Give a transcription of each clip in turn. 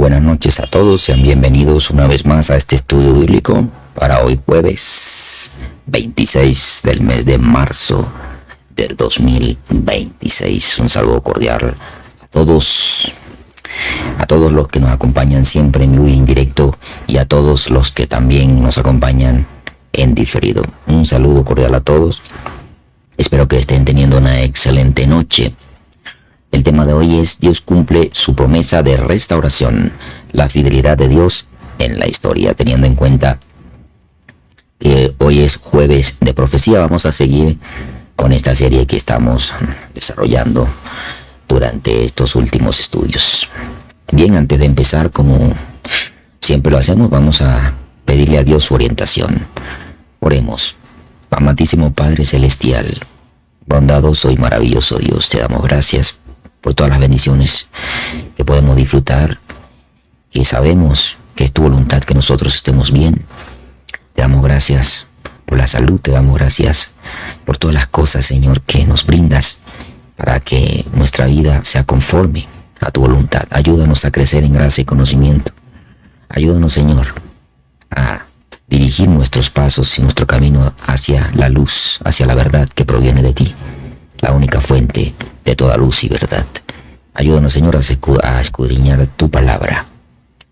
buenas noches a todos, sean bienvenidos una vez más a este estudio bíblico para hoy jueves 26 del mes de marzo del 2026. Un saludo cordial a todos los que nos acompañan siempre en vivo y en directo y a todos los que también nos acompañan en diferido. Un saludo cordial a todos. Espero que estén teniendo una excelente noche. El tema de hoy es: Dios cumple su promesa de restauración, la fidelidad de Dios en la historia. Teniendo en cuenta que hoy es jueves de profecía, vamos a seguir con esta serie que estamos desarrollando durante estos últimos estudios. Bien, antes de empezar, como siempre lo hacemos, vamos a pedirle a Dios su orientación. Oremos. Amantísimo Padre Celestial, bondadoso y maravilloso Dios, te damos gracias por todas las bendiciones que podemos disfrutar, que sabemos que es tu voluntad que nosotros estemos bien. Te damos gracias por la salud, te damos gracias por todas las cosas, Señor, que nos brindas para que nuestra vida sea conforme a tu voluntad. Ayúdanos a crecer en gracia y conocimiento. Ayúdanos, Señor, a dirigir nuestros pasos y nuestro camino hacia la luz, hacia la verdad que proviene de ti, la única fuente de toda luz y verdad. Ayúdanos, Señor, a escudriñar tu palabra.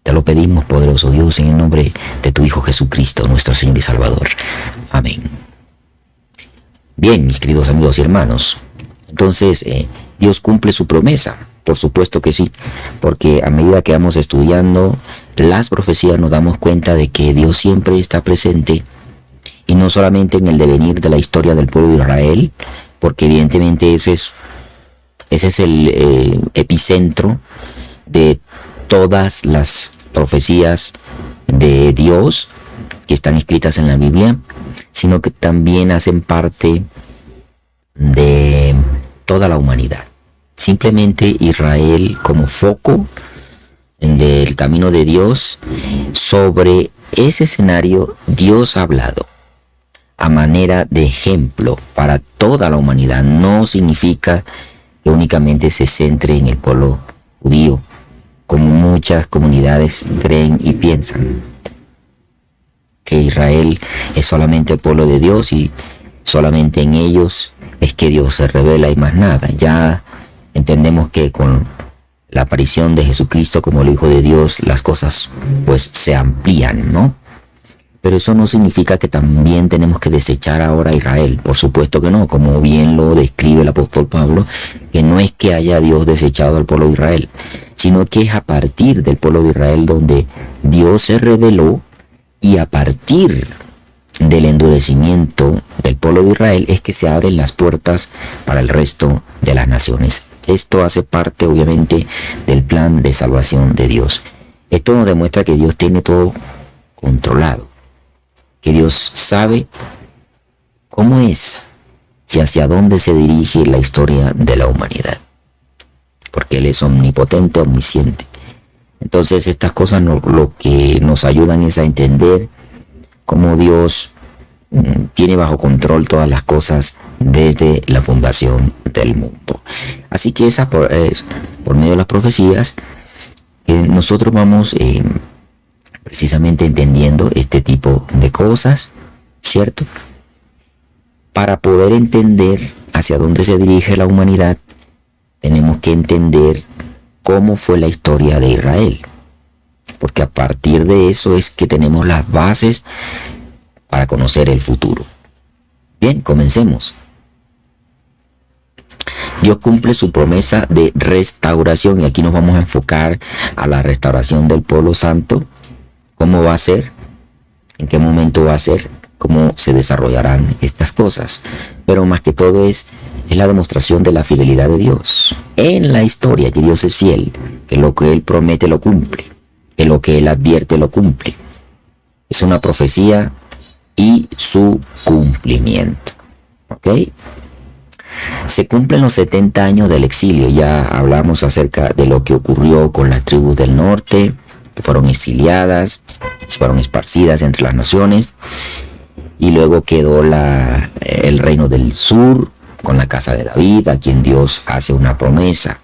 Te lo pedimos, poderoso Dios, en el nombre de tu Hijo Jesucristo, nuestro Señor y Salvador. Amén. Bien, mis queridos amigos y hermanos, entonces, ¿Dios cumple su promesa? Por supuesto que sí, porque a medida que vamos estudiando las profecías nos damos cuenta de que Dios siempre está presente, y no solamente en el devenir de la historia del pueblo de Israel, porque evidentemente ese es el epicentro de todas las profecías de Dios que están escritas en la Biblia, sino que también hacen parte de toda la humanidad. Simplemente Israel como foco del camino de Dios. Sobre ese escenario Dios ha hablado a manera de ejemplo para toda la humanidad. No significa que únicamente se centre en el pueblo judío, como muchas comunidades creen y piensan, que Israel es solamente el pueblo de Dios y solamente en ellos es que Dios se revela y más nada. Ya entendemos que con la aparición de Jesucristo como el Hijo de Dios, las cosas pues se amplían, ¿no? Pero eso no significa que también tenemos que desechar ahora a Israel. Por supuesto que no, como bien lo describe el apóstol Pablo, que no es que haya Dios desechado al pueblo de Israel, sino que es a partir del pueblo de Israel donde Dios se reveló, y a partir del endurecimiento del pueblo de Israel es que se abren las puertas para el resto de las naciones. Esto hace parte obviamente del plan de salvación de Dios. Esto nos demuestra que Dios tiene todo controlado, que Dios sabe cómo es y hacia dónde se dirige la historia de la humanidad, porque Él es omnipotente, omnisciente. Entonces estas cosas lo que nos ayudan es a entender cómo Dios tiene bajo control todas las cosas desde la fundación del mundo. Así que es por medio de las profecías que nosotros vamos precisamente entendiendo este tipo de cosas, ¿cierto? Para poder entender hacia dónde se dirige la humanidad, tenemos que entender cómo fue la historia de Israel, porque a partir de eso es que tenemos las bases para conocer el futuro. Bien, comencemos. Dios cumple su promesa de restauración, y aquí nos vamos a enfocar a la restauración del pueblo santo. ¿Cómo va a ser? ¿En qué momento va a ser? ¿Cómo se desarrollarán estas cosas? Pero más que todo es la demostración de la fidelidad de Dios en la historia, que Dios es fiel, que lo que Él promete lo cumple, que lo que Él advierte lo cumple. Es una profecía y su cumplimiento. ¿Ok? Se cumplen los 70 años del exilio. Ya hablamos acerca de lo que ocurrió con las tribus del norte, que fueron exiliadas, fueron esparcidas entre las naciones, y luego quedó el reino del sur con la casa de David, a quien Dios hace una promesa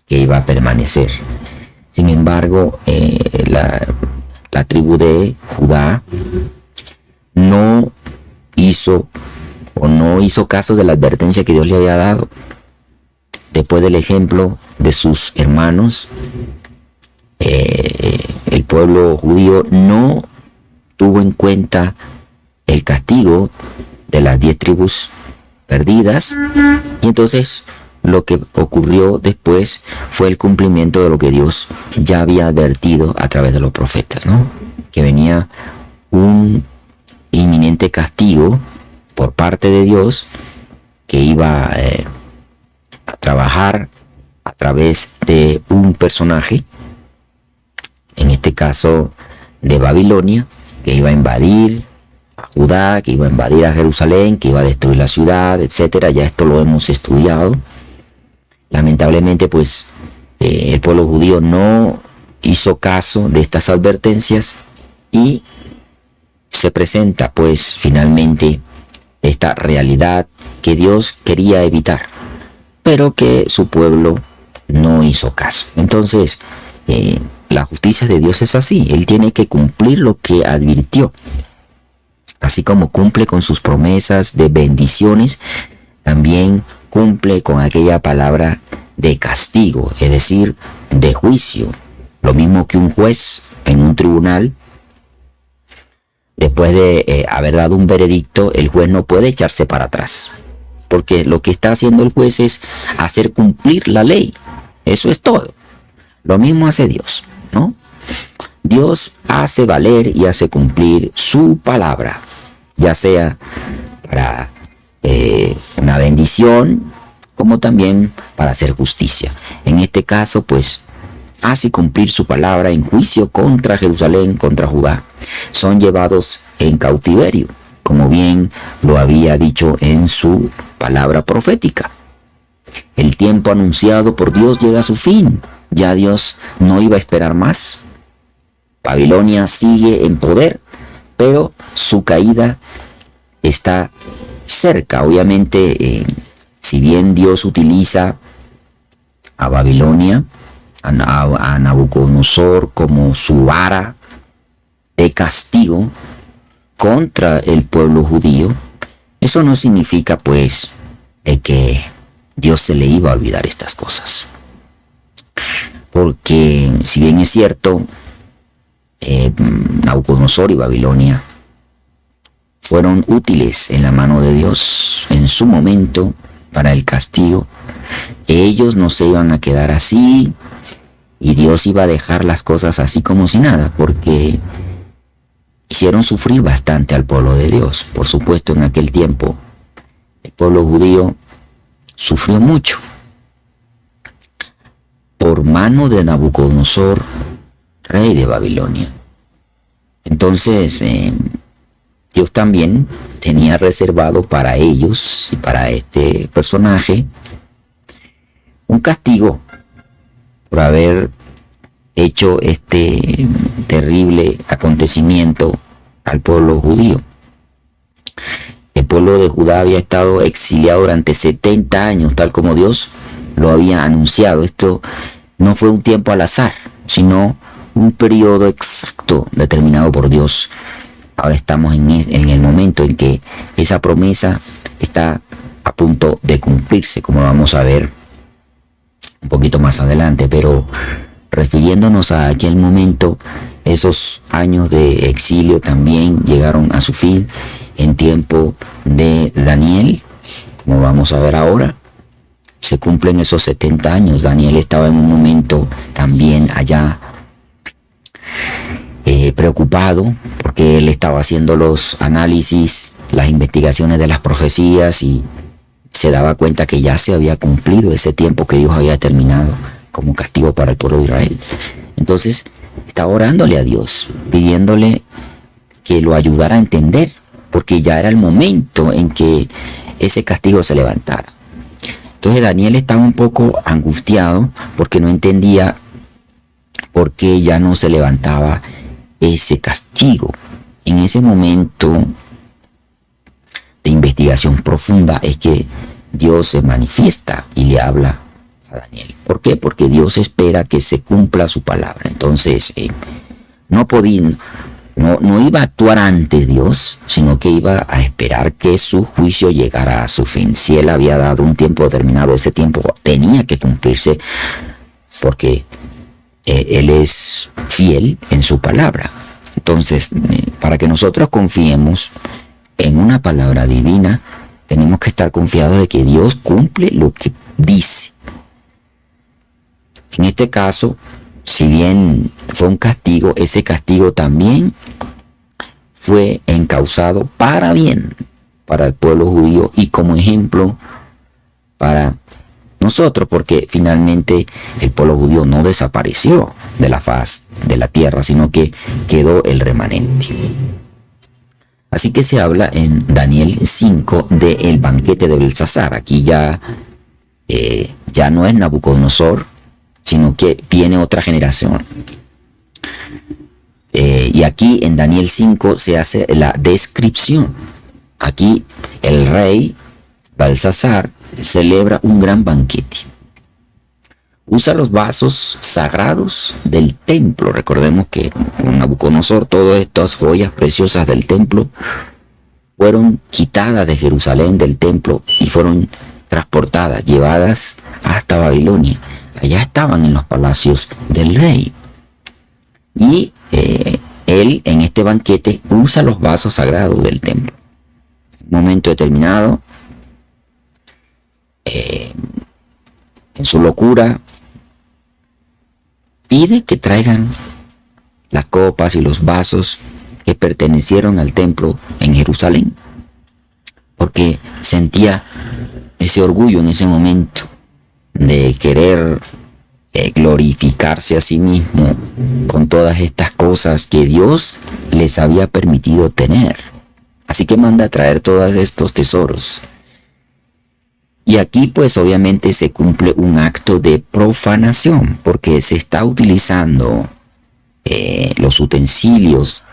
que iba a permanecer. Sin embargo, la tribu de Judá no hizo caso de la advertencia que Dios le había dado. Después del ejemplo de sus hermanos, el pueblo judío no tuvo en cuenta el castigo de las 10 tribus perdidas, y entonces lo que ocurrió después fue el cumplimiento de lo que Dios ya había advertido a través de los profetas, ¿no? Que venía un inminente castigo por parte de Dios que iba a trabajar a través de un personaje, en este caso de Babilonia, que iba a invadir a Judá, que iba a invadir a Jerusalén, que iba a destruir la ciudad, etcétera. Ya esto lo hemos estudiado. Lamentablemente, pues, el pueblo judío no hizo caso de estas advertencias y se presenta, pues, finalmente esta realidad que Dios quería evitar, pero que su pueblo no hizo caso. Entonces, la justicia de Dios es así. Él tiene que cumplir lo que advirtió. Así como cumple con sus promesas de bendiciones, también cumple con aquella palabra de castigo, es decir, de juicio. Lo mismo que un juez en un tribunal, después de haber dado un veredicto, el juez no puede echarse para atrás, porque lo que está haciendo el juez es hacer cumplir la ley. Eso es todo. Lo mismo hace Dios, ¿no? Dios hace valer y hace cumplir su palabra, ya sea para una bendición, como también para hacer justicia. En este caso, pues, hace cumplir su palabra en juicio contra Jerusalén, contra Judá. Son llevados en cautiverio, como bien lo había dicho en su palabra profética. El tiempo anunciado por Dios llega a su fin. Ya Dios no iba a esperar más. Babilonia sigue en poder, pero su caída está cerca. Obviamente, si bien Dios utiliza a Babilonia, a Nabucodonosor, como su vara de castigo contra el pueblo judío, eso no significa, pues, de que Dios se le iba a olvidar estas cosas. Porque si bien es cierto, Nabucodonosor y Babilonia fueron útiles en la mano de Dios en su momento para el castigo, ellos no se iban a quedar así y Dios iba a dejar las cosas así como si nada, porque hicieron sufrir bastante al pueblo de Dios. Por supuesto, en aquel tiempo el pueblo judío sufrió mucho por mano de Nabucodonosor, rey de Babilonia. Entonces, Dios también tenía reservado para ellos y para este personaje un castigo por haber hecho este terrible acontecimiento al pueblo judío. El pueblo de Judá había estado exiliado durante 70 años, tal como Dios lo había anunciado. Esto no fue un tiempo al azar, sino un periodo exacto determinado por Dios. Ahora estamos en el momento en que esa promesa está a punto de cumplirse, como vamos a ver un poquito más adelante. Pero refiriéndonos a aquel momento, esos años de exilio también llegaron a su fin en tiempo de Daniel, como vamos a ver ahora. Se cumplen esos 70 años. Daniel estaba en un momento también allá preocupado, porque él estaba haciendo los análisis, las investigaciones de las profecías, y se daba cuenta que ya se había cumplido ese tiempo que Dios había determinado como castigo para el pueblo de Israel. Entonces estaba orándole a Dios, pidiéndole que lo ayudara a entender, porque ya era el momento en que ese castigo se levantara. Entonces Daniel estaba un poco angustiado porque no entendía por qué ya no se levantaba ese castigo. En ese momento de investigación profunda es que Dios se manifiesta y le habla a Daniel. ¿Por qué? Porque Dios espera que se cumpla su palabra. Entonces, no iba a actuar antes Dios, sino que iba a esperar que su juicio llegara a su fin. Si Él había dado un tiempo determinado, ese tiempo tenía que cumplirse, porque Él es fiel en su palabra. Entonces, para que nosotros confiemos en una palabra divina, tenemos que estar confiados de que Dios cumple lo que dice. En este caso, si bien fue un castigo, ese castigo también fue encausado para bien para el pueblo judío y como ejemplo para nosotros, porque finalmente el pueblo judío no desapareció de la faz de la tierra, sino que quedó el remanente. Así que se habla en Daniel 5 del banquete de Belsasar. Aquí ya no es Nabucodonosor, sino que viene otra generación. Y aquí en Daniel 5 se hace la descripción. Aquí el rey Belsasar celebra un gran banquete. Usa los vasos sagrados del templo. Recordemos que con Nabucodonosor todas estas joyas preciosas del templo fueron quitadas de Jerusalén del templo y fueron transportadas, llevadas hasta Babilonia. Allá estaban en los palacios del rey. Y él en este banquete usa los vasos sagrados del templo. En un momento determinado, en su locura, pide que traigan las copas y los vasos que pertenecieron al templo en Jerusalén, porque sentía ese orgullo en ese momento de querer glorificarse a sí mismo con todas estas cosas que Dios les había permitido tener. Así que manda a traer todos estos tesoros. Y aquí pues obviamente se cumple un acto de profanación, porque se está utilizando los utensilios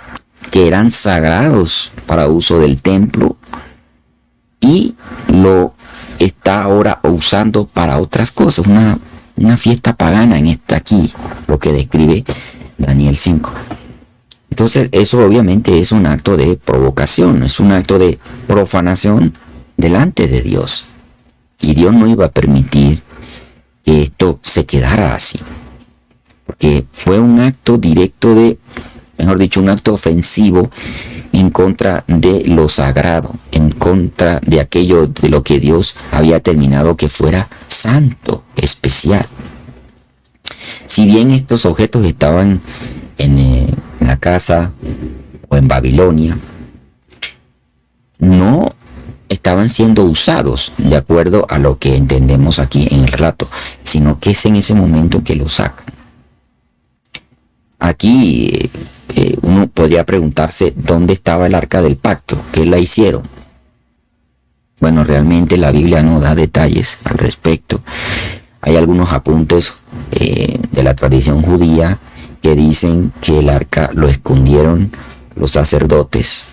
que eran sagrados para uso del templo y lo está ahora usando para otras cosas, una fiesta pagana en esta aquí, lo que describe Daniel 5. Entonces eso obviamente es un acto de provocación, es un acto de profanación delante de Dios. Y Dios no iba a permitir que esto se quedara así. Porque fue un acto directo un acto ofensivo en contra de lo sagrado, en contra de aquello de lo que Dios había determinado que fuera santo, especial. Si bien estos objetos estaban en la casa o en Babilonia, no estaban siendo usados de acuerdo a lo que entendemos aquí en el relato, sino que es en ese momento que lo sacan. Aquí uno podría preguntarse dónde estaba el arca del pacto, qué la hicieron. Bueno, realmente la Biblia no da detalles al respecto. Hay algunos apuntes de la tradición judía que dicen que el arca lo escondieron los sacerdotes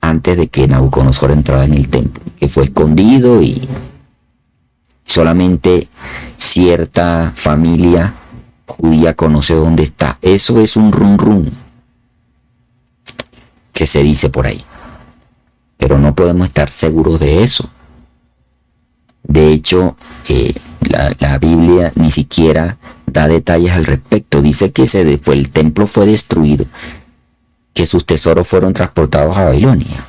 antes de que Nabucodonosor entrara en el templo, que fue escondido y solamente cierta familia judía conoce dónde está. Eso es un rum que se dice por ahí, pero no podemos estar seguros de eso. De hecho, la Biblia ni siquiera da detalles al respecto. Dice que el templo fue destruido, que sus tesoros fueron transportados a Babilonia.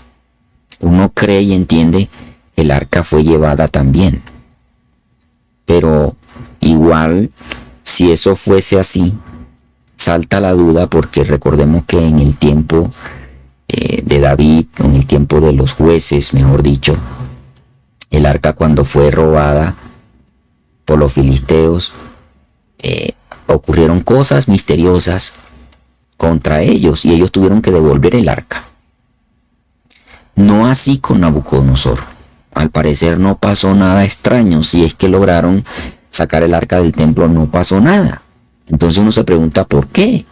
Uno cree y entiende que el arca fue llevada también. Pero igual, si eso fuese así, salta la duda, porque recordemos que en el tiempo de David, en el tiempo de los jueces, mejor dicho, el arca cuando fue robada por los filisteos, ocurrieron cosas misteriosas contra ellos y ellos tuvieron que devolver el arca. No así con Nabucodonosor. Al parecer no pasó nada extraño. Si es que lograron sacar el arca del templo, no pasó nada. Entonces uno se pregunta ¿por qué?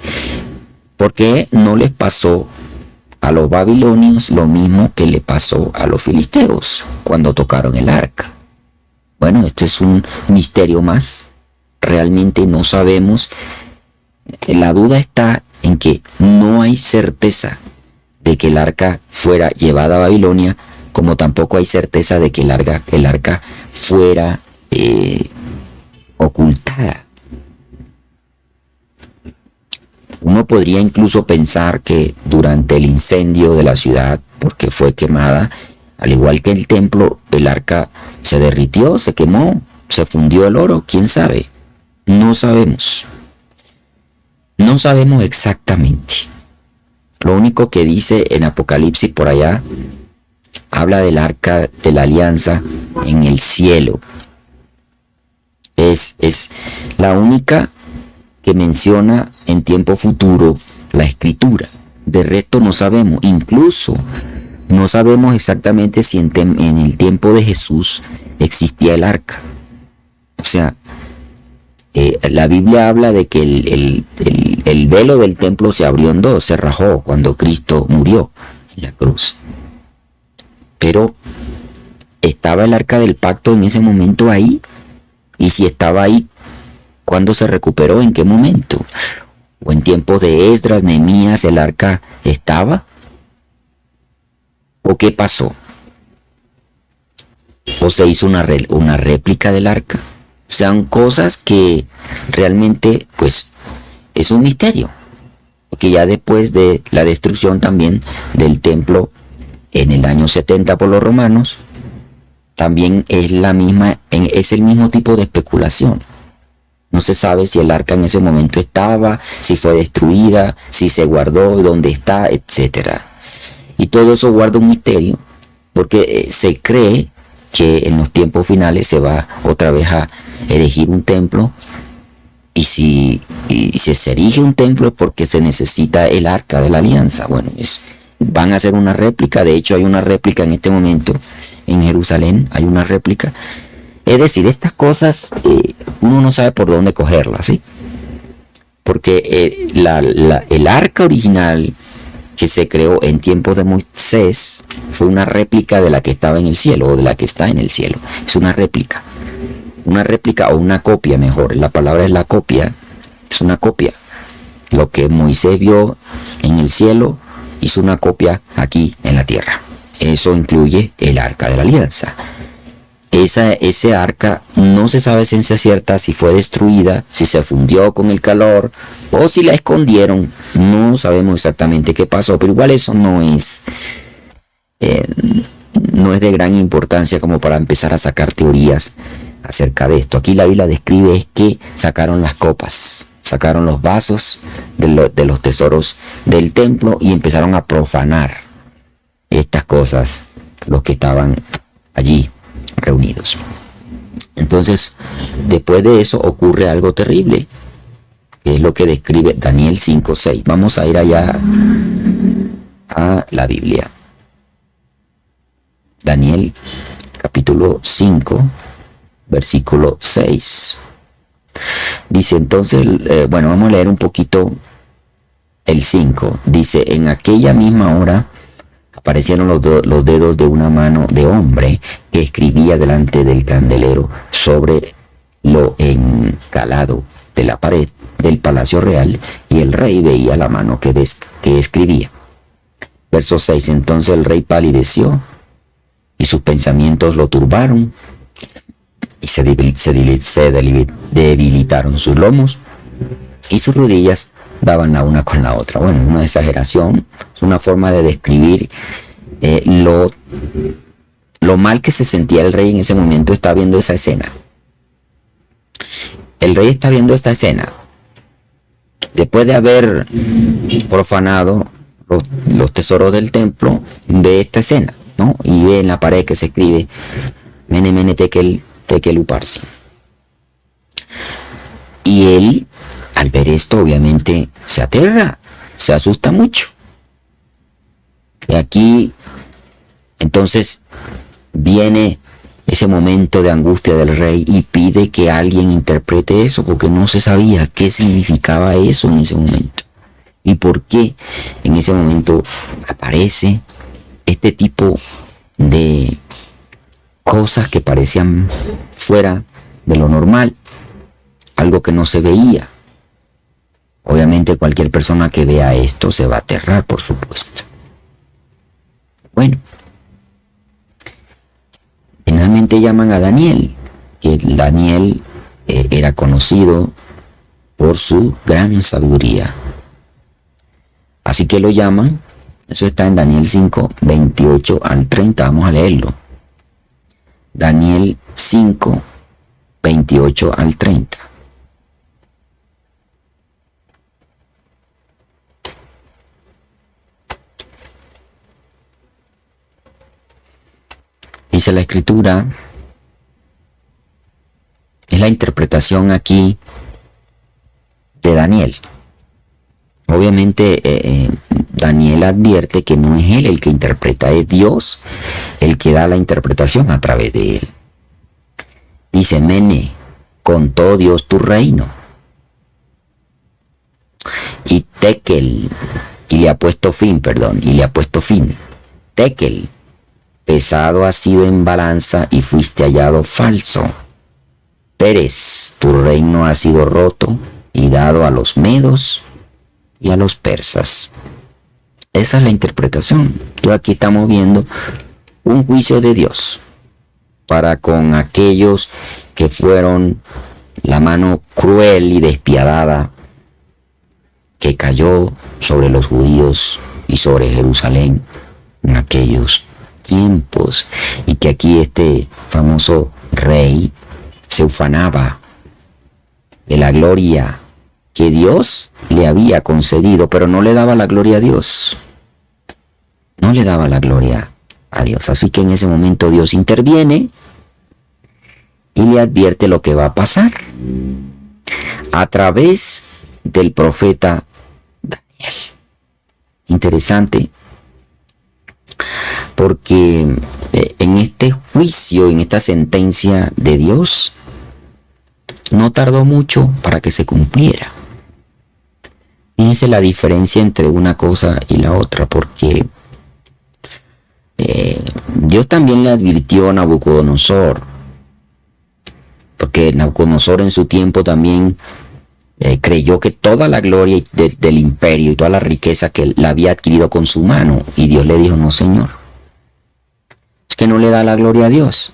¿Por qué no les pasó a los babilonios lo mismo que le pasó a los filisteos cuando tocaron el arca? Bueno, esto es un misterio más. Realmente no sabemos. La duda está en que no hay certeza de que el arca fuera llevada a Babilonia, como tampoco hay certeza de que el arca fuera ocultada. Uno podría incluso pensar que durante el incendio de la ciudad, porque fue quemada, al igual que el templo, el arca se derritió, se quemó, se fundió el oro, quién sabe. No sabemos. No sabemos exactamente. Lo único que dice en Apocalipsis por allá, habla del arca de la alianza en el cielo. Es la única que menciona en tiempo futuro la escritura. De resto no sabemos. Incluso no sabemos exactamente si en el tiempo de Jesús existía el arca. O sea, la Biblia habla de que el velo del templo se abrió en dos, se rajó cuando Cristo murió en la cruz. Pero ¿estaba el arca del pacto en ese momento ahí? Y si estaba ahí, ¿cuándo se recuperó? ¿En qué momento? ¿O en tiempos de Esdras, Nehemías, el arca estaba? ¿O qué pasó? ¿O se hizo una réplica del arca? Son cosas que realmente, pues, es un misterio. Porque ya después de la destrucción también del templo en el año 70 por los romanos, también es el mismo tipo de especulación. No se sabe si el arca en ese momento estaba, si fue destruida, si se guardó, dónde está, etc. Y todo eso guarda un misterio, porque se cree que en los tiempos finales se va otra vez a erigir un templo, y si se erige un templo es porque se necesita el arca de la alianza. Bueno, van a hacer una réplica. De hecho hay una réplica en este momento en Jerusalén, hay una réplica. Es decir, estas cosas uno no sabe por dónde cogerlas, ¿sí? Porque el arca original que se creó en tiempos de Moisés fue una réplica de la que estaba en el cielo, o de la que está en el cielo. Es una réplica o una copia, mejor. La palabra es la copia, es una copia. Lo que Moisés vio en el cielo, hizo una copia aquí en la tierra. Eso incluye el arca de la alianza. Ese arca no se sabe ciencia cierta si fue destruida, si se fundió con el calor o si la escondieron. No sabemos exactamente qué pasó, pero igual eso no es de gran importancia como para empezar a sacar teorías acerca de esto. Aquí la Biblia describe es que sacaron las copas, sacaron los vasos de los tesoros del templo y empezaron a profanar estas cosas los que estaban allí reunidos. Entonces, después de eso ocurre algo terrible, que es lo que describe Daniel 5:6. Vamos a ir allá a la Biblia. Daniel capítulo 5, versículo 6. Dice entonces, vamos a leer un poquito el 5. Dice, en aquella misma hora aparecieron los dedos de una mano de hombre que escribía delante del candelero sobre lo encalado de la pared del palacio real, y el rey veía la mano que escribía. Verso 6. Entonces el rey palideció y sus pensamientos lo turbaron, y se debilitaron sus lomos y sus rodillas daban la una con la otra. Bueno, una exageración, es una forma de describir lo mal que se sentía el rey en ese momento. Está viendo esa escena. El rey está viendo esta escena después de haber profanado los tesoros del templo. Ve esta escena, ¿no? Y ve en la pared que se escribe Mene Mene Tekel Uparsin. Y él, al ver esto, obviamente se aterra, se asusta mucho. Y aquí, entonces, viene ese momento de angustia del rey y pide que alguien interprete eso, porque no se sabía qué significaba eso en ese momento. Y por qué en ese momento aparece este tipo de cosas que parecían fuera de lo normal, algo que no se veía. Obviamente cualquier persona que vea esto se va a aterrar, por supuesto. Bueno, finalmente llaman a Daniel, que Daniel era conocido por su gran sabiduría. Así que lo llaman, eso está en Daniel 5, 28 al 30, vamos a leerlo. Daniel 5, 28 al 30. Dice la escritura, es la interpretación aquí de Daniel. Obviamente Daniel advierte que no es él el que interpreta, es Dios el que da la interpretación a través de él. Dice, Mene, contó Dios tu reino. Y Tekel, y le ha puesto fin. Tekel, pesado has sido en balanza y fuiste hallado falso. Pérez, tu reino ha sido roto y dado a los medos y a los persas. Esa es la interpretación. Aquí estamos viendo un juicio de Dios para con aquellos que fueron la mano cruel y despiadada que cayó sobre los judíos y sobre Jerusalén en aquellos tiempos, y que aquí este famoso rey se ufanaba de la gloria que Dios le había concedido, pero no le daba la gloria a Dios. No le daba la gloria a Dios. Así que en ese momento Dios interviene y le advierte lo que va a pasar a través del profeta Daniel. Interesante, porque en este juicio, en esta sentencia de Dios, no tardó mucho para que se cumpliera. Fíjense la diferencia entre una cosa y la otra, porque Dios también le advirtió a Nabucodonosor, porque Nabucodonosor en su tiempo también creyó que toda la gloria del imperio y toda la riqueza que él la había adquirido con su mano, y Dios le dijo, no señor, es que no le da la gloria a Dios.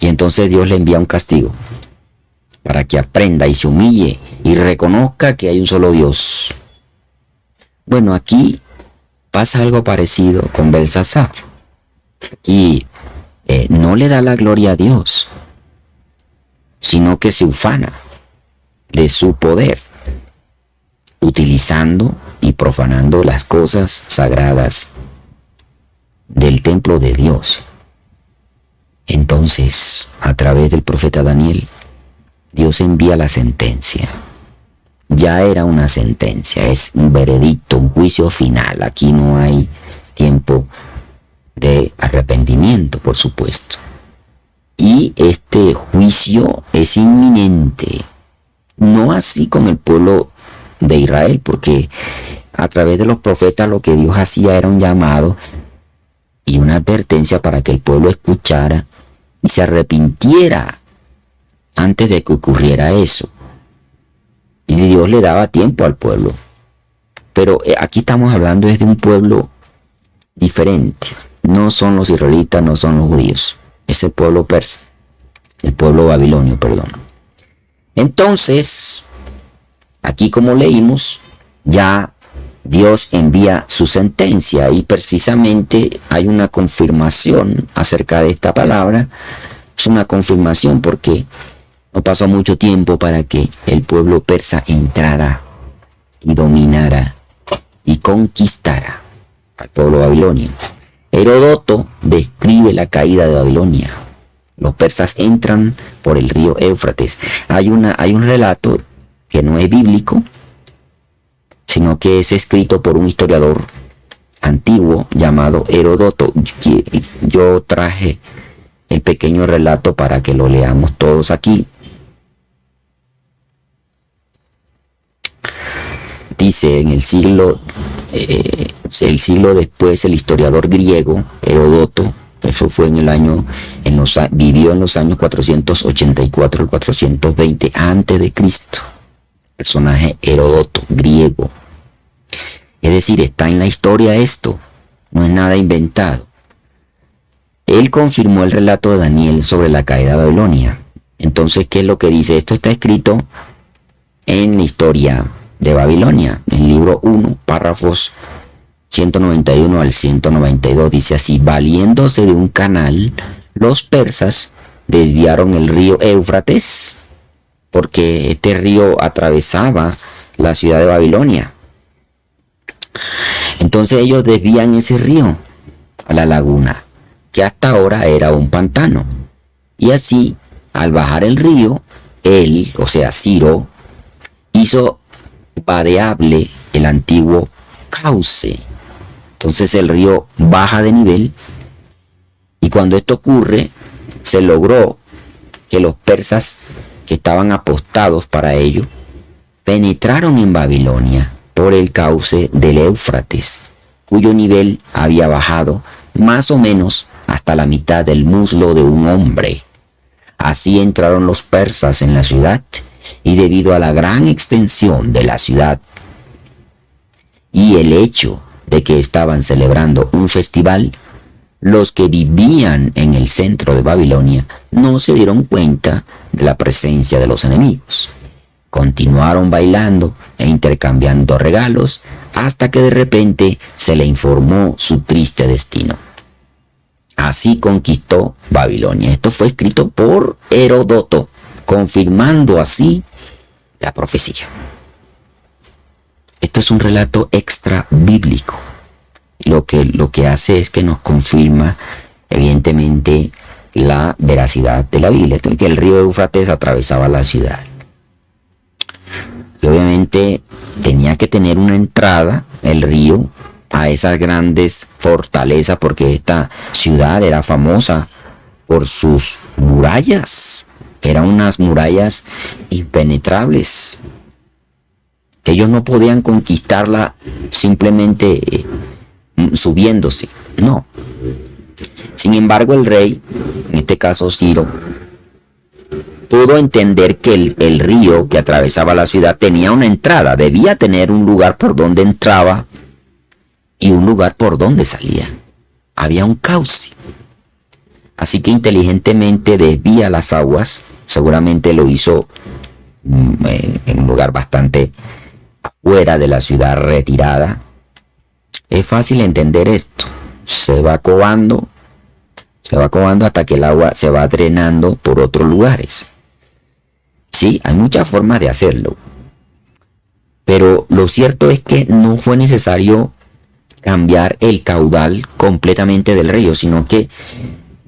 Y entonces Dios le envía un castigo para que aprenda y se humille y reconozca que hay un solo Dios. Bueno, aquí pasa algo parecido con Belsasar. Aquí no le da la gloria a Dios, sino que se ufana de su poder, utilizando y profanando las cosas sagradas del templo de Dios. Entonces, a través del profeta Daniel, Dios envía la sentencia. Ya era una sentencia, es un veredicto, un juicio final. Aquí no hay tiempo de arrepentimiento, por supuesto. Y este juicio es inminente. No así con el pueblo de Israel, porque a través de los profetas lo que Dios hacía era un llamado y una advertencia para que el pueblo escuchara y se arrepintiera antes de que ocurriera eso. Y Dios le daba tiempo al pueblo. Pero aquí estamos hablando de un pueblo diferente. No son los israelitas, no son los judíos. Es el pueblo persa. El pueblo babilonio, perdón. Entonces, aquí como leímos, ya Dios envía su sentencia y precisamente hay una confirmación acerca de esta palabra. Es una confirmación porque no pasó mucho tiempo para que el pueblo persa entrara y dominara y conquistara al pueblo babilonio. Heródoto describe la caída de Babilonia. Los persas entran por el río Éufrates. Hay un relato que no es bíblico, sino que es escrito por un historiador antiguo llamado Heródoto. Yo traje el pequeño relato para que lo leamos todos aquí. Dice, en el siglo después, el historiador griego Heródoto Eso fue en el año, vivió en los años 484 al 420 antes de Cristo. Personaje Heródoto, griego. Es decir, está en la historia esto, no es nada inventado. Él confirmó el relato de Daniel sobre la caída de Babilonia. Entonces, ¿qué es lo que dice? Esto está escrito en la historia de Babilonia, en el libro 1, párrafos 191 al 192. Dice así: valiéndose de un canal, los persas desviaron el río Éufrates, porque este río atravesaba la ciudad de Babilonia. Entonces ellos desvían ese río a la laguna, que hasta ahora era un pantano. Y así, al bajar el río, él, o sea, Ciro, hizo vadeable el antiguo cauce. Entonces el río baja de nivel, y cuando esto ocurre, se logró que los persas que estaban apostados para ello penetraron en Babilonia por el cauce del Éufrates, cuyo nivel había bajado más o menos hasta la mitad del muslo de un hombre. Así entraron los persas en la ciudad, y debido a la gran extensión de la ciudad y el hecho de que estaban celebrando un festival, los que vivían en el centro de Babilonia no se dieron cuenta de la presencia de los enemigos. Continuaron bailando e intercambiando regalos hasta que de repente se le informó su triste destino. Así conquistó Babilonia. Esto fue escrito por Heródoto, confirmando así la profecía. Esto es un relato extra bíblico. Lo que hace es que nos confirma, evidentemente, la veracidad de la Biblia. Esto es que el río Éufrates atravesaba la ciudad. Y obviamente tenía que tener una entrada, el río, a esas grandes fortalezas, porque esta ciudad era famosa por sus murallas. Eran unas murallas impenetrables, que ellos no podían conquistarla simplemente subiéndose, no. Sin embargo, el rey, en este caso Ciro, pudo entender que el río que atravesaba la ciudad tenía una entrada, debía tener un lugar por donde entraba y un lugar por donde salía. Había un cauce. Así que inteligentemente desvía las aguas. Seguramente lo hizo en un lugar bastante afuera de la ciudad, retirada. Es fácil entender esto. Se va covando hasta que el agua se va drenando por otros lugares. Sí, hay muchas formas de hacerlo. Pero lo cierto es que no fue necesario cambiar el caudal completamente del río, sino que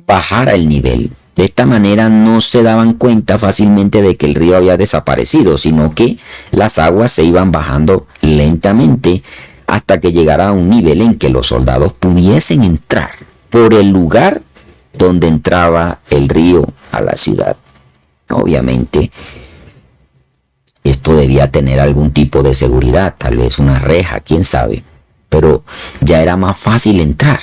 bajara el nivel. De esta manera no se daban cuenta fácilmente de que el río había desaparecido, sino que las aguas se iban bajando lentamente hasta que llegara a un nivel en que los soldados pudiesen entrar por el lugar donde entraba el río a la ciudad. Obviamente, esto debía tener algún tipo de seguridad, tal vez una reja, quién sabe, pero ya era más fácil entrar.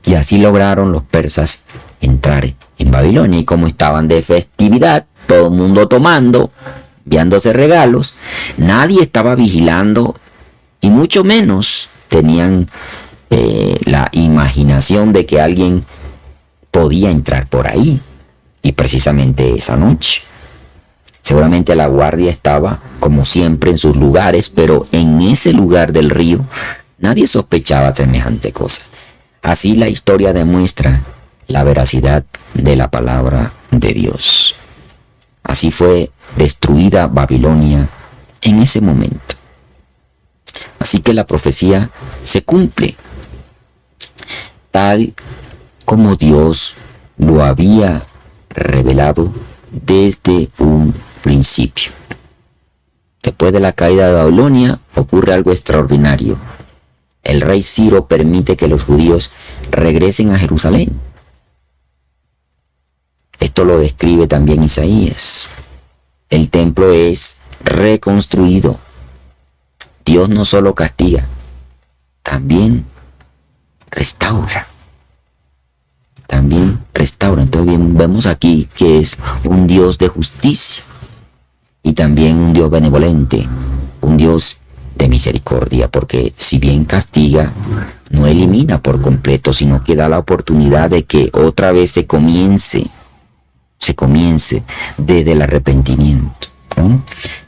Y así lograron los persas entrar en Babilonia, y como estaban de festividad, todo el mundo tomando, enviándose regalos, nadie estaba vigilando, y mucho menos tenían la imaginación de que alguien podía entrar por ahí. Y precisamente esa noche, seguramente la guardia estaba como siempre en sus lugares, pero en ese lugar del río nadie sospechaba semejante cosa. Así la historia demuestra la veracidad de la palabra de Dios. Así fue destruida Babilonia en ese momento. Así que la profecía se cumple, tal como Dios lo había revelado desde un principio. Después de la caída de Babilonia ocurre algo extraordinario. El rey Ciro permite que los judíos regresen a Jerusalén. Esto lo describe también Isaías. El templo es reconstruido. Dios no solo castiga, también restaura. también restaura. Entonces vemos aquí que es un Dios de justicia y también un Dios benevolente, un Dios de misericordia, porque si bien castiga, no elimina por completo, sino que da la oportunidad de que otra vez se comience desde el arrepentimiento, ¿no?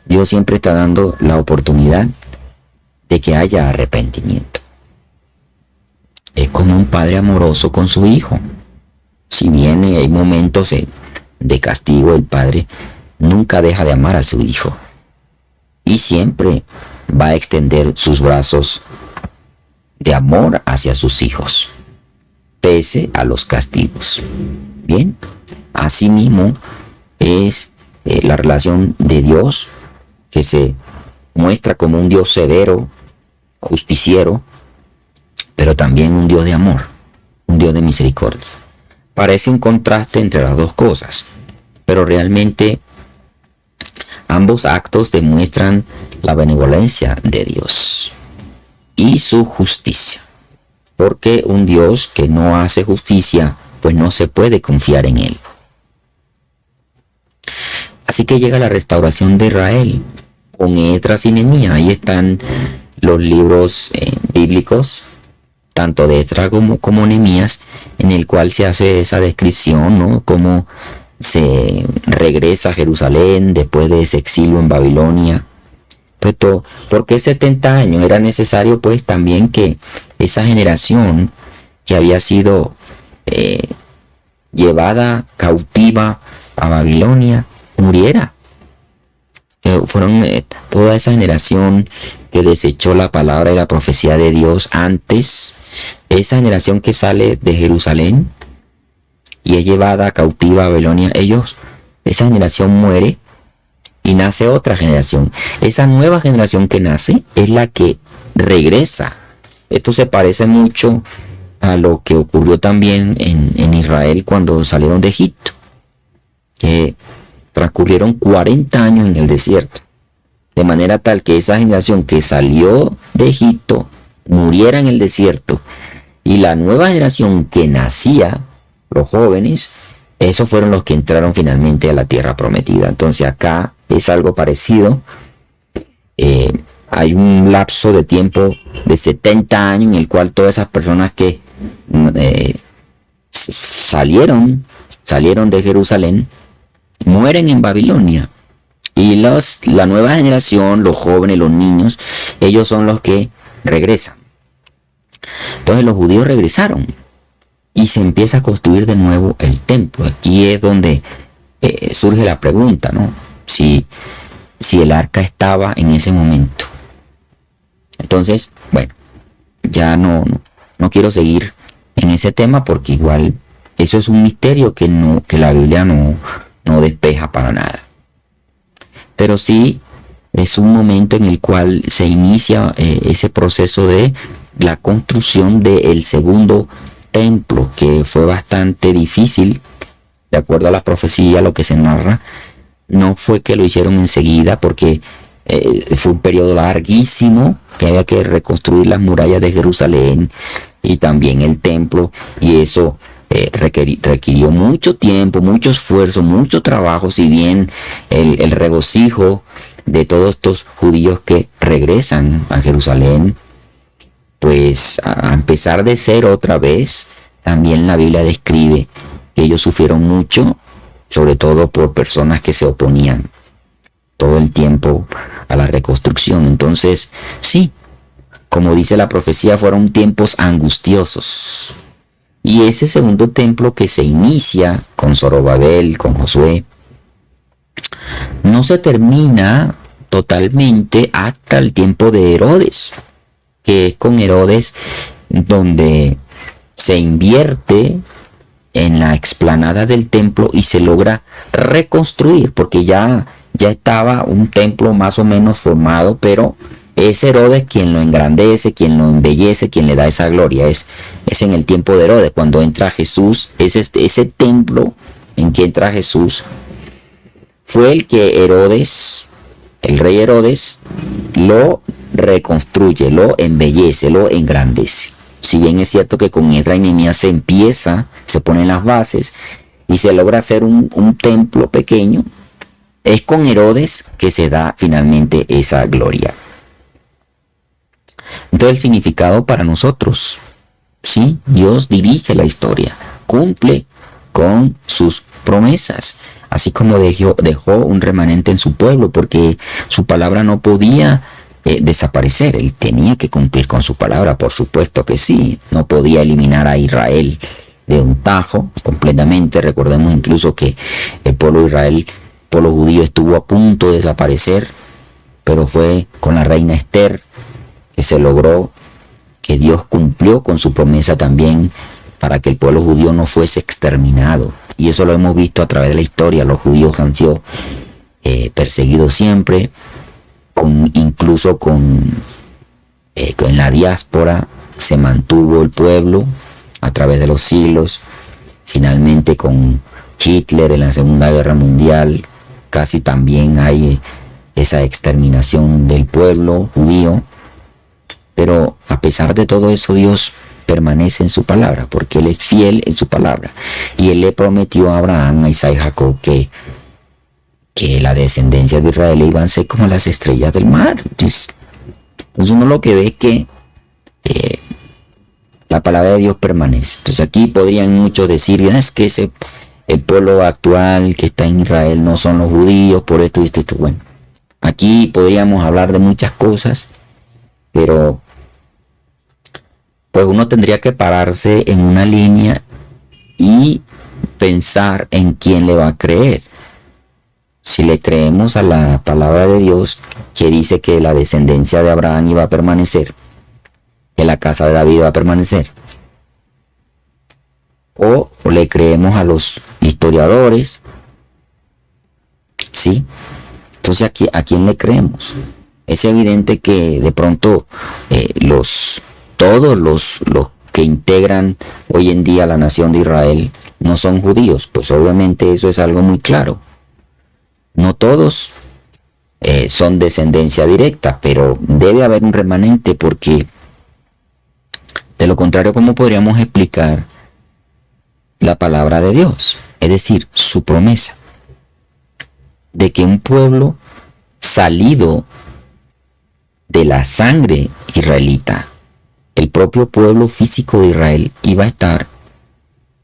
Dios siempre está dando la oportunidad de que haya arrepentimiento. Es como un padre amoroso con su hijo. Si bien hay momentos de castigo, el padre nunca deja de amar a su hijo y siempre va a extender sus brazos de amor hacia sus hijos, pese a los castigos. Bien, asimismo es la relación de Dios, que se muestra como un Dios severo, justiciero, pero también un Dios de amor, un Dios de misericordia. Parece un contraste entre las dos cosas, pero realmente ambos actos demuestran la benevolencia de Dios y su justicia, porque un Dios que no hace justicia, pues no se puede confiar en él. Así que llega la restauración de Israel con Esdras y Nehemías. Ahí están los libros bíblicos, tanto de Esdras como Nehemías, en el cual se hace esa descripción, ¿no? Cómo se regresa a Jerusalén después de ese exilio en Babilonia. Pero, ¿por qué 70 años? Era necesario pues también que esa generación que había sido llevada cautiva a Babilonia muriera. Fueron toda esa generación que desechó la palabra y la profecía de Dios antes, esa generación que sale de Jerusalén y es llevada cautiva a Babilonia, esa generación muere y nace otra generación. Esa nueva generación que nace es la que regresa. Esto se parece mucho a lo que ocurrió también en Israel cuando salieron de Egipto, que transcurrieron 40 años en el desierto, de manera tal que esa generación que salió de Egipto muriera en el desierto, y la nueva generación que nacía, los jóvenes, esos fueron los que entraron finalmente a la tierra prometida. Entonces acá es algo parecido. Hay un lapso de tiempo de 70 años en el cual todas esas personas que salieron de Jerusalén mueren en Babilonia, y la nueva generación, los jóvenes, los niños, ellos son los que regresan. Entonces los judíos regresaron y se empieza a construir de nuevo el templo. Aquí es donde surge la pregunta, ¿no? Si el arca estaba en ese momento. Entonces, bueno, ya no quiero seguir en ese tema, porque igual eso es un misterio que la Biblia no despeja para nada. Pero sí es un momento en el cual se inicia ese proceso de la construcción del segundo templo, que fue bastante difícil, de acuerdo a la profecía, lo que se narra. No fue que lo hicieron enseguida, porque fue un periodo larguísimo, que había que reconstruir las murallas de Jerusalén y también el templo, y eso requirió mucho tiempo, mucho esfuerzo, mucho trabajo. Si bien el regocijo de todos estos judíos que regresan a Jerusalén, pues a empezar de cero otra vez, también la Biblia describe que ellos sufrieron mucho, sobre todo por personas que se oponían todo el tiempo a la reconstrucción. Entonces, sí, como dice la profecía, fueron tiempos angustiosos. Y ese segundo templo que se inicia con Zorobabel, con Josué, no se termina totalmente hasta el tiempo de Herodes, que es con Herodes donde se invierte en la explanada del templo y se logra reconstruir, porque ya estaba un templo más o menos formado, pero es Herodes quien lo engrandece, quien lo embellece, quien le da esa gloria. Es en el tiempo de Herodes cuando entra Jesús. Ese templo en que entra Jesús fue el que Herodes, el rey Herodes, lo reconstruye, lo embellece, lo engrandece. Si bien es cierto que con Esdras y Nehemías se ponen las bases y se logra hacer un templo pequeño, es con Herodes que se da finalmente esa gloria. Entonces el significado para nosotros, ¿sí? Dios dirige la historia, cumple con sus promesas, así como dejó un remanente en su pueblo, porque su palabra no podía desaparecer. Él tenía que cumplir con su palabra, por supuesto que sí. No podía eliminar a Israel de un tajo completamente. Recordemos incluso que el pueblo de Israel, el pueblo judío, estuvo a punto de desaparecer, pero fue con la reina Esther que se logró, que Dios cumplió con su promesa también para que el pueblo judío no fuese exterminado. Y eso lo hemos visto a través de la historia. Los judíos han sido perseguidos siempre, incluso en la diáspora se mantuvo el pueblo a través de los siglos. Finalmente con Hitler en la Segunda Guerra Mundial casi también hay esa exterminación del pueblo judío. Pero a pesar de todo eso, Dios permanece en su palabra, porque Él es fiel en su palabra. Y Él le prometió a Abraham, a Isaac y a Jacob que la descendencia de Israel iban a ser como las estrellas del mar. Entonces uno lo que ve es que la palabra de Dios permanece. Entonces aquí podrían muchos decir, es que el pueblo actual que está en Israel no son los judíos, por esto y esto. Bueno, aquí podríamos hablar de muchas cosas, pero pues uno tendría que pararse en una línea y pensar en quién le va a creer. Si le creemos a la palabra de Dios, que dice que la descendencia de Abraham iba a permanecer, que la casa de David va a permanecer, o le creemos a los historiadores, ¿sí? Entonces, ¿a quién le creemos? Es evidente que de pronto todos los que integran hoy en día la nación de Israel no son judíos. Pues obviamente eso es algo muy claro. No todos son descendencia directa, pero debe haber un remanente, porque de lo contrario, ¿cómo podríamos explicar la palabra de Dios? Es decir, su promesa de que un pueblo salido de la sangre israelita, el propio pueblo físico de Israel, iba a estar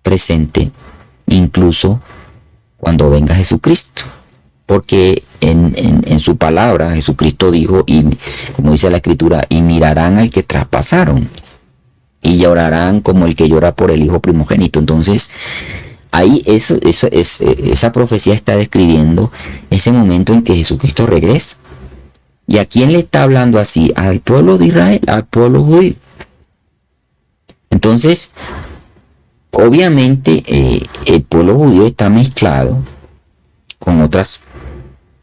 presente incluso cuando venga Jesucristo. Porque en su palabra Jesucristo dijo, y como dice la Escritura, y mirarán al que traspasaron y llorarán como el que llora por el hijo primogénito. Entonces ahí esa profecía está describiendo ese momento en que Jesucristo regresa. ¿Y a quién le está hablando así? Al pueblo de Israel, al pueblo judío. Entonces, obviamente, el pueblo judío está mezclado con otras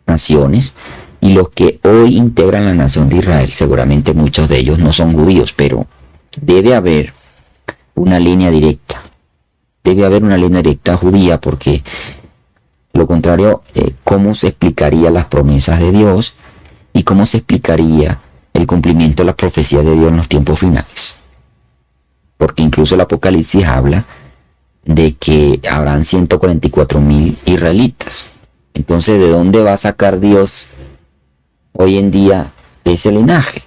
naciones, y los que hoy integran la nación de Israel, seguramente muchos de ellos no son judíos, pero debe haber una línea directa. Debe haber una línea directa judía, porque de lo contrario, ¿cómo se explicaría las promesas de Dios? ¿Y cómo se explicaría el cumplimiento de la profecía de Dios en los tiempos finales? Porque incluso el Apocalipsis habla de que habrán 144,000 israelitas. Entonces, ¿de dónde va a sacar Dios hoy en día ese linaje?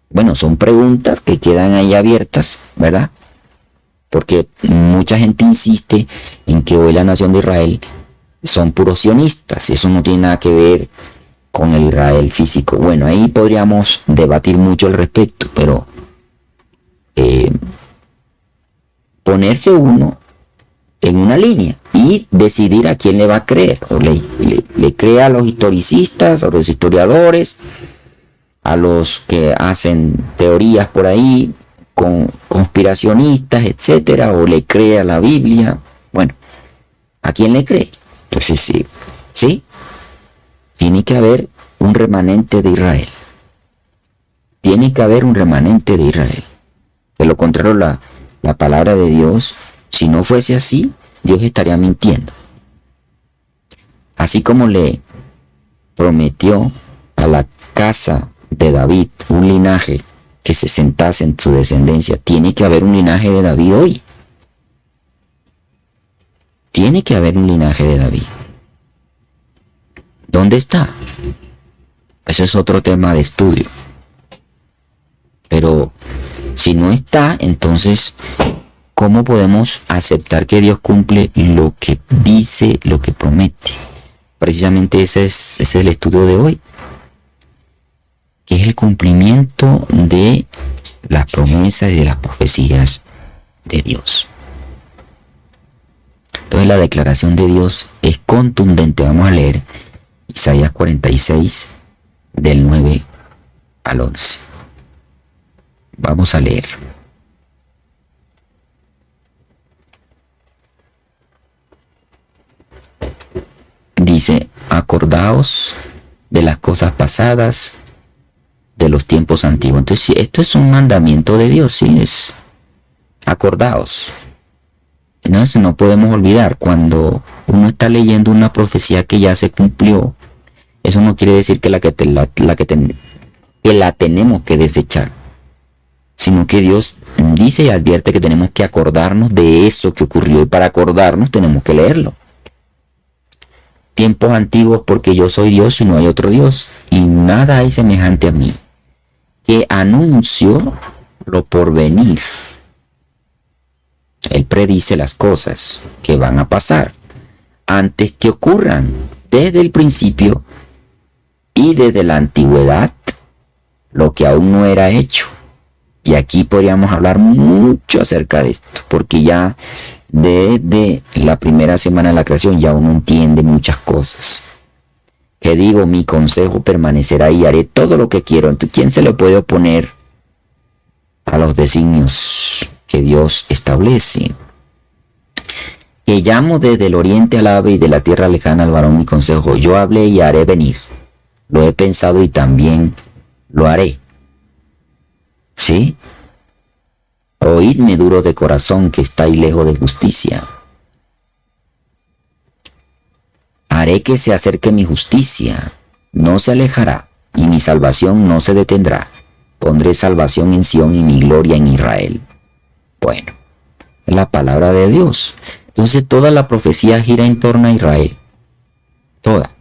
Bueno, son preguntas que quedan ahí abiertas, ¿verdad? Porque mucha gente insiste en que hoy la nación de Israel son puros sionistas. Eso no tiene nada que ver con el Israel físico. Bueno, ahí podríamos debatir mucho al respecto, pero ponerse uno en una línea y decidir a quién le va a creer. O le cree a los historicistas, a los historiadores, a los que hacen teorías por ahí, con conspiracionistas, etcétera, o le cree a la Biblia. Bueno, ¿a quién le cree? Pues sí, tiene que haber un remanente de Israel. Tiene que haber un remanente de Israel. De lo contrario, la palabra de Dios, si no fuese así, Dios estaría mintiendo. Así como le prometió a la casa de David un linaje que se sentase en su descendencia. Tiene que haber un linaje de David hoy. Tiene que haber un linaje de David. ¿Dónde está? Eso es otro tema de estudio. Pero si no está, entonces, ¿cómo podemos aceptar que Dios cumple lo que dice, lo que promete? Precisamente ese es el estudio de hoy, que es el cumplimiento de las promesas y de las profecías de Dios. Entonces la declaración de Dios es contundente. Vamos a leer Isaías 46 del 9 al 11. Vamos a leer. Dice: acordaos de las cosas pasadas, de los tiempos antiguos. Entonces, esto es un mandamiento de Dios, sí, es acordaos. Entonces no podemos olvidar, cuando uno está leyendo una profecía que ya se cumplió, eso no quiere decir que la tenemos que desechar, sino que Dios dice y advierte que tenemos que acordarnos de eso que ocurrió, y para acordarnos tenemos que leerlo. Tiempos antiguos, porque yo soy Dios y no hay otro Dios, y nada hay semejante a mí, que anuncio lo porvenir. Él predice las cosas que van a pasar antes que ocurran, desde el principio y desde la antigüedad, lo que aún no era hecho. Y aquí podríamos hablar mucho acerca de esto, porque ya desde la primera semana de la creación ya uno entiende muchas cosas. Que digo, mi consejo permanecerá y haré todo lo que quiero. Entonces, ¿quién se le puede oponer a los designios que Dios establece? Que llamo desde el oriente al ave y de la tierra lejana al varón mi consejo. Yo hablé y haré venir. Lo he pensado y también lo haré. ¿Sí? Oídme, duro de corazón, que estáis lejos de justicia. Haré que se acerque mi justicia, no se alejará, y mi salvación no se detendrá. Pondré salvación en Sión y mi gloria en Israel. Bueno, es la palabra de Dios. Entonces toda la profecía gira en torno a Israel. Toda.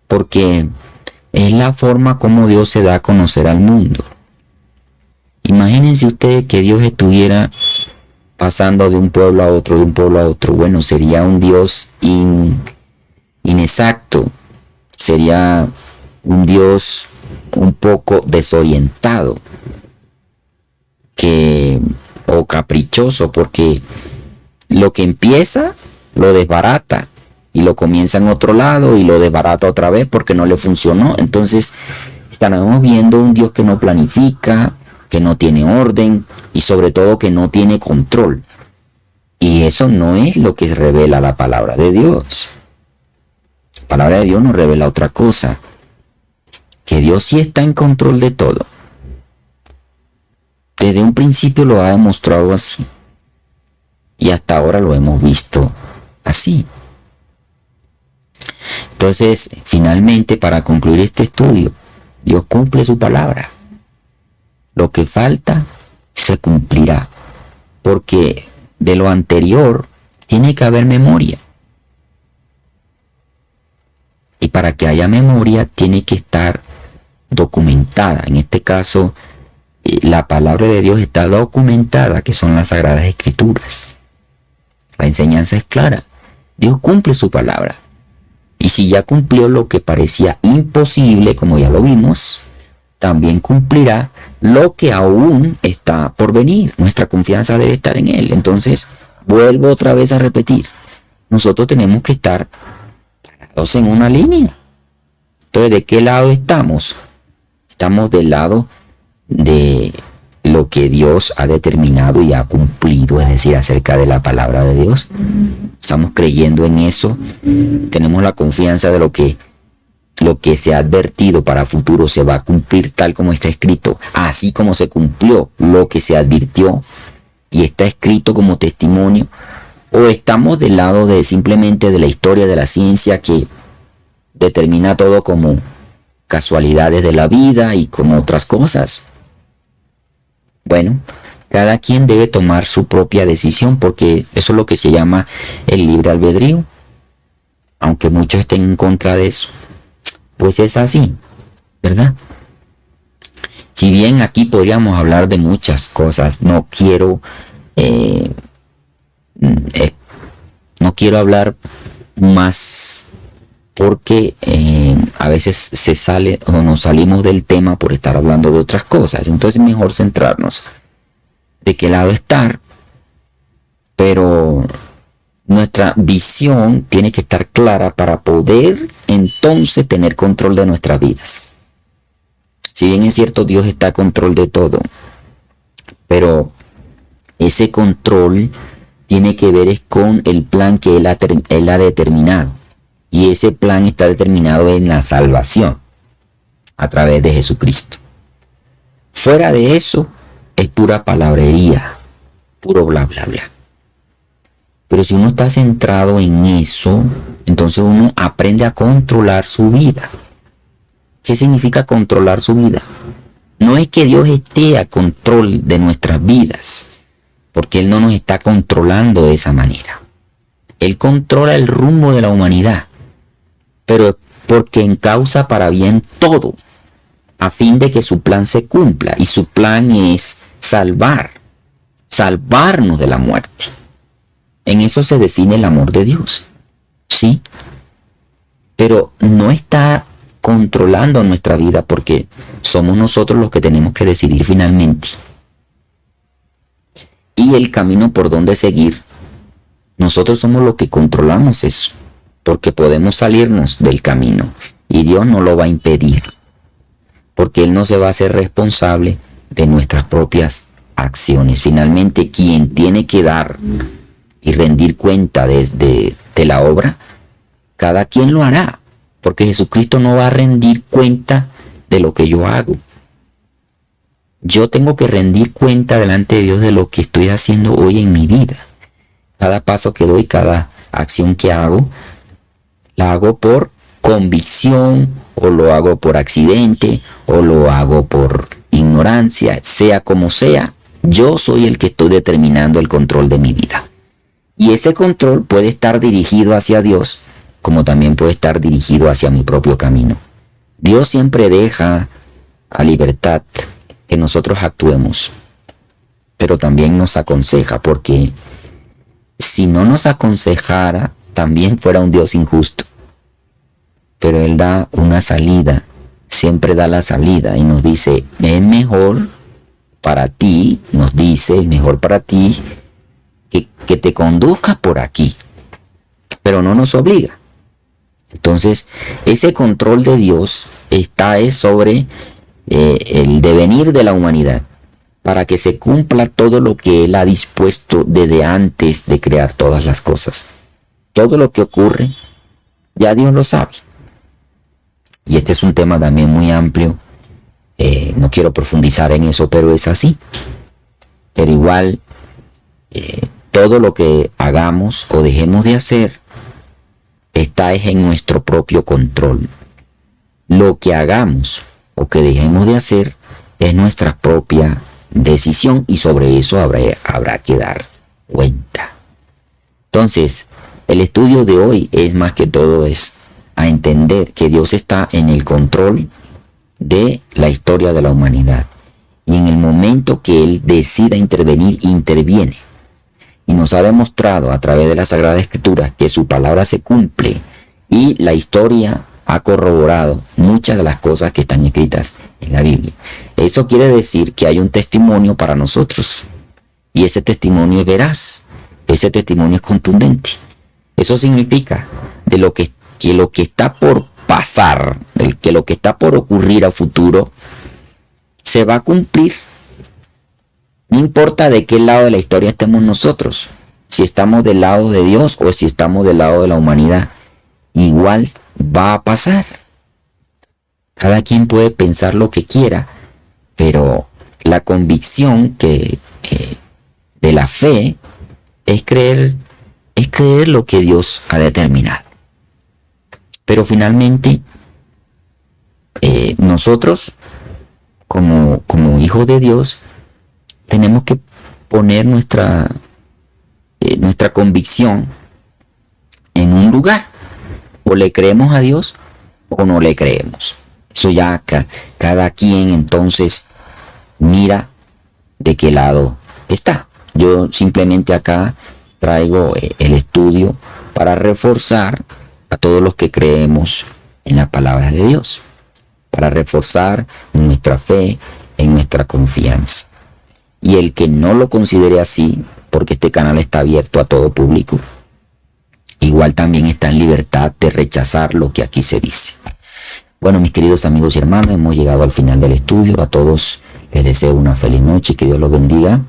Porque es la forma como Dios se da a conocer al mundo. Imagínense ustedes que Dios estuviera pasando de un pueblo a otro, de un pueblo a otro. Bueno, sería un Dios inexacto. Sería un Dios un poco desorientado. O caprichoso, porque lo que empieza lo desbarata. Y lo comienza en otro lado y lo desbarata otra vez porque no le funcionó. Entonces estaremos viendo un Dios que no planifica, que no tiene orden y sobre todo que no tiene control. Y eso no es lo que revela la palabra de Dios. La palabra de Dios nos revela otra cosa, que Dios sí está en control de todo. Desde un principio lo ha demostrado así y hasta ahora lo hemos visto así. Entonces, finalmente, para concluir este estudio, Dios cumple su palabra. Lo que falta se cumplirá, porque de lo anterior tiene que haber memoria. Y para que haya memoria tiene que estar documentada. En este caso, la palabra de Dios está documentada, que son las Sagradas Escrituras. La enseñanza es clara. Dios cumple su palabra. Y si ya cumplió lo que parecía imposible, como ya lo vimos, también cumplirá lo que aún está por venir. Nuestra confianza debe estar en Él. Entonces, vuelvo otra vez a repetir. Nosotros tenemos que estar parados en una línea. Entonces, ¿de qué lado estamos? Estamos del lado de lo que Dios ha determinado y ha cumplido, es decir, acerca de la palabra de Dios. Estamos creyendo en eso. Tenemos la confianza de lo que se ha advertido para futuro se va a cumplir tal como está escrito, así como se cumplió lo que se advirtió y está escrito como testimonio. O estamos del lado de simplemente de la historia de la ciencia, que determina todo como casualidades de la vida y como otras cosas. Bueno, cada quien debe tomar su propia decisión porque eso es lo que se llama el libre albedrío. Aunque muchos estén en contra de eso, pues es así, ¿verdad? Si bien aquí podríamos hablar de muchas cosas, eh, eh, no quiero hablar más porque a veces se sale o nos salimos del tema por estar hablando de otras cosas. Entonces es mejor centrarnos de qué lado estar, pero nuestra visión tiene que estar clara para poder entonces tener control de nuestras vidas. Si bien es cierto, Dios está a control de todo, pero ese control tiene que ver con el plan que Él ha determinado. Y ese plan está determinado en la salvación a través de Jesucristo. Fuera de eso es pura palabrería, puro bla bla bla. Pero si uno está centrado en eso, entonces uno aprende a controlar su vida. ¿Qué significa controlar su vida? No es que Dios esté a control de nuestras vidas, porque Él no nos está controlando de esa manera. Él controla el rumbo de la humanidad, pero porque encausa para bien todo, a fin de que su plan se cumpla. Y su plan es salvarnos de la muerte. En eso se define el amor de Dios, ¿sí? Pero no está controlando nuestra vida porque somos nosotros los que tenemos que decidir finalmente. Y el camino por donde seguir, nosotros somos los que controlamos eso, porque podemos salirnos del camino y Dios no lo va a impedir, porque Él no se va a hacer responsable de nuestras propias acciones. Finalmente, quien tiene que dar y rendir cuenta de la obra, cada quien lo hará, porque Jesucristo no va a rendir cuenta de lo que yo hago. Yo tengo que rendir cuenta delante de Dios de lo que estoy haciendo hoy en mi vida. Cada paso que doy, cada acción que hago, la hago por convicción, o lo hago por accidente, o lo hago por ignorancia, sea como sea, yo soy el que estoy determinando el control de mi vida. Y ese control puede estar dirigido hacia Dios, como también puede estar dirigido hacia mi propio camino. Dios siempre deja a libertad que nosotros actuemos, pero también nos aconseja, porque si no nos aconsejara, también fuera un Dios injusto. Pero Él da una salida, siempre da la salida y nos dice, es mejor para ti, nos dice, es mejor para ti que te conduzcas por aquí, pero no nos obliga. Entonces, ese control de Dios está sobre el devenir de la humanidad, para que se cumpla todo lo que Él ha dispuesto desde antes de crear todas las cosas. Todo lo que ocurre, ya Dios lo sabe. Y este es un tema también muy amplio. No quiero profundizar en eso, pero es así. Pero igual, todo lo que hagamos o dejemos de hacer está en nuestro propio control. Lo que hagamos o que dejemos de hacer es nuestra propia decisión y sobre eso habrá que dar cuenta. Entonces, el estudio de hoy es más que todo a entender que Dios está en el control de la historia de la humanidad. Y en el momento que Él decida intervenir, interviene. Y nos ha demostrado a través de la Sagrada Escritura que su palabra se cumple. Y la historia ha corroborado muchas de las cosas que están escritas en la Biblia. Eso quiere decir que hay un testimonio para nosotros. Y ese testimonio es veraz. Ese testimonio es contundente. Eso significa de lo que está por pasar, que lo que está por ocurrir a futuro, se va a cumplir. No importa de qué lado de la historia estemos nosotros, si estamos del lado de Dios o si estamos del lado de la humanidad, igual va a pasar. Cada quien puede pensar lo que quiera, pero la convicción de la fe es creer lo que Dios ha determinado. Pero finalmente, nosotros, como hijos de Dios, tenemos que poner nuestra convicción en un lugar. O le creemos a Dios o no le creemos. Eso ya cada quien entonces mira de qué lado está. Yo simplemente acá traigo el estudio para reforzar a todos los que creemos en la palabra de Dios, para reforzar nuestra fe, en nuestra confianza. Y el que no lo considere así, porque este canal está abierto a todo público, igual también está en libertad de rechazar lo que aquí se dice. Bueno, mis queridos amigos y hermanos, hemos llegado al final del estudio. A todos les deseo una feliz noche, que Dios los bendiga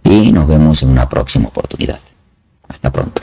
y nos vemos en una próxima oportunidad. Hasta pronto.